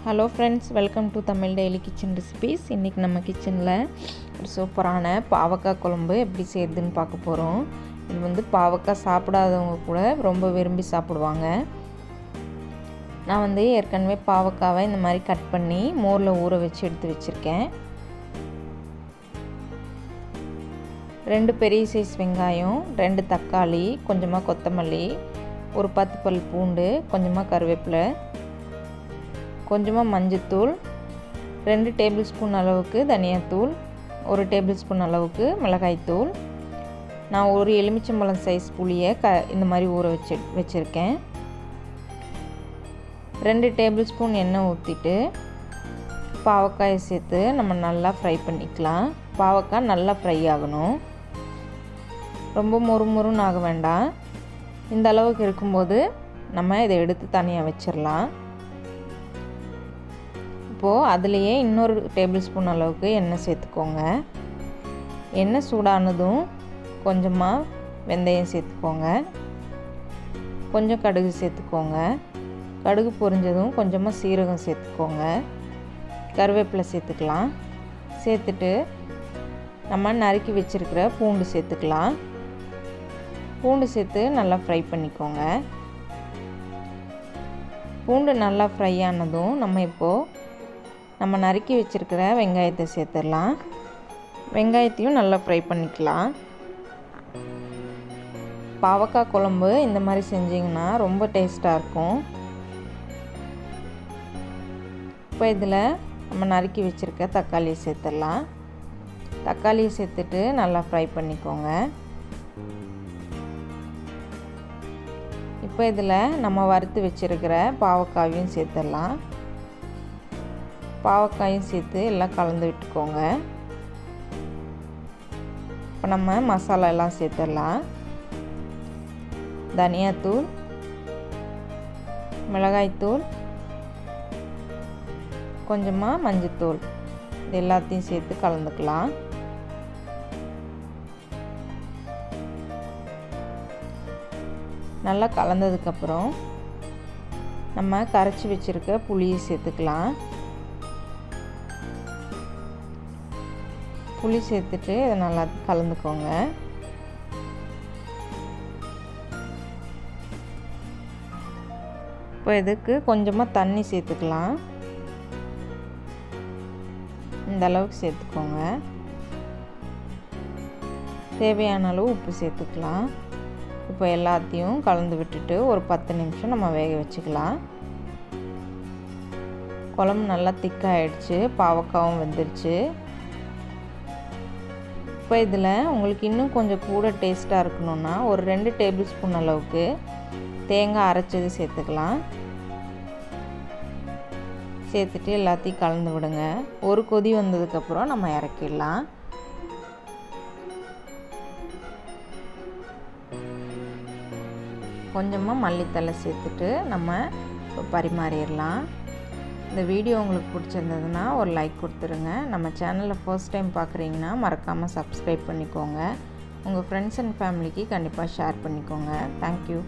Hello friends, welcome to Tamil daily kitchen recipes. இன்றைக்கி நம்ம கிச்சனில் ஒரு சூப்பரான பாவக்காய் குழம்பு எப்படி செய்யுதுன்னு பார்க்க போகிறோம். இது வந்து பாவக்காய் சாப்பிடாதவங்க கூட ரொம்ப விரும்பி சாப்பிடுவாங்க. நான் வந்து ஏற்கனவே பாவக்காவை இந்த மாதிரி கட் பண்ணி மோரில் ஊற வச்சு எடுத்து வச்சுருக்கேன். 2 பெரிய சைஸ் வெங்காயம், 2 தக்காளி, கொஞ்சமாக கொத்தமல்லி, ஒரு 10 பல் பூண்டு, கொஞ்சமாக கருவேப்பிலை, கொஞ்சமாக மஞ்சத்தூள், 2 டேபிள் ஸ்பூன் அளவுக்கு தனியாத்தூள், 1 டேபிள் ஸ்பூன் அளவுக்கு மிளகாய்த்தூள். நான் ஒரு எலுமிச்சம்பழம் சைஸ் புளியை இந்த மாதிரி ஊற வச்சுருக்கேன். 2 டேபிள் ஸ்பூன் எண்ணெய் ஊற்றிட்டு பாவக்காயை சேர்த்து நம்ம நல்லா ஃப்ரை பண்ணிக்கலாம். பாவக்காய் நல்லா ஃப்ரை ஆகணும், ரொம்ப மொறுமொறுன்னு ஆக வேண்டாம். இந்த அளவுக்கு இருக்கும்போது நம்ம இதை எடுத்து தனியாக வச்சிடலாம். இப்போது அதுலேயே இன்னொரு டேபிள் ஸ்பூன் அளவுக்கு எண்ணெய் சேர்த்துக்கோங்க. எண்ணெய் சூடானதும் கொஞ்சமாக வெந்தயம் சேர்த்துக்கோங்க, கொஞ்சம் கடுகு சேர்த்துக்கோங்க. கடுகு பொரிஞ்சதும் கொஞ்சமாக சீரகம் சேர்த்துக்கோங்க, கருவேப்பிலை சேர்த்துக்கலாம். சேர்த்துட்டு நம்ம நறுக்கி வச்சுருக்கிற பூண்டு சேர்த்துக்கலாம். பூண்டு சேர்த்து நல்லா ஃப்ரை பண்ணிக்கோங்க. பூண்டு நல்லா ஃப்ரை ஆனதும் நம்ம நறுக்கி வச்சுருக்கிற வெங்காயத்தை சேர்த்துடலாம். வெங்காயத்தையும் நல்லா ஃப்ரை பண்ணிக்கலாம். பாவக்காய் குழம்பு இந்த மாதிரி செஞ்சிங்கன்னா ரொம்ப டேஸ்ட்டாக இருக்கும். இப்போ இதில் நம்ம நறுக்கி வச்சுருக்க தக்காளியை சேர்த்துடலாம். தக்காளியை சேர்த்துட்டு நல்லா ஃப்ரை பண்ணிக்கோங்க. இப்போ இதில் நம்ம வறுத்து வச்சுருக்கிற பாவக்காயும் சேர்த்துடலாம். பாவக்காயும் சேர்த்து எல்லாம் கலந்து விட்டுக்கோங்க. இப்போ நம்ம மசாலா எல்லாம் சேர்த்துடலாம். தனியாத்தூள், மிளகாய்த்தூள், கொஞ்சமாக மஞ்சத்தூள், இது எல்லாத்தையும் சேர்த்து கலந்துக்கலாம். நல்லா கலந்ததுக்கப்புறம் நம்ம கரைச்சி வச்சுருக்க புளியை சேர்த்துக்கலாம். புளி சேர்த்துட்டு இதை நல்லா கலந்துக்கோங்க. இப்போ இதுக்கு கொஞ்சமாக தண்ணி சேர்த்துக்கலாம். இந்த அளவுக்கு சேர்த்துக்கோங்க. தேவையான அளவு உப்பு சேர்த்துக்கலாம். இப்போ எல்லாத்தையும் கலந்து விட்டுட்டு ஒரு 10 நிமிஷம் நம்ம வேக வச்சுக்கலாம். குழம்பு நல்லா திக்காகிடுச்சு, பாவக்காவும் வெந்துருச்சு. இப்போ இதில் உங்களுக்கு இன்னும் கொஞ்சம் கூட டேஸ்ட்டாக இருக்கணும்னா ஒரு 2 டேபிள் ஸ்பூன் அளவுக்கு தேங்காய் அரைச்சது சேர்த்துக்கலாம். சேர்த்துட்டு எல்லாத்தையும் கலந்து விடுங்க. ஒரு கொதி வந்ததுக்கப்புறம் நம்ம இறக்கிடலாம். கொஞ்சமாக மல்லித்தழை சேர்த்துட்டு நம்ம பரிமாறிடலாம். இந்த வீடியோ உங்களுக்கு பிடிச்சிருந்ததுன்னா ஒரு லைக் கொடுத்துருங்க. நம்ம சேனலில் ஃபர்ஸ்ட் டைம் பார்க்குறீங்கன்னா மறக்காமல் சப்ஸ்கிரைப் பண்ணிக்கோங்க. உங்கள் ஃப்ரெண்ட்ஸ் அண்ட் ஃபேமிலிக்கு கண்டிப்பாக ஷேர் பண்ணிக்கோங்க. தேங்க்யூ.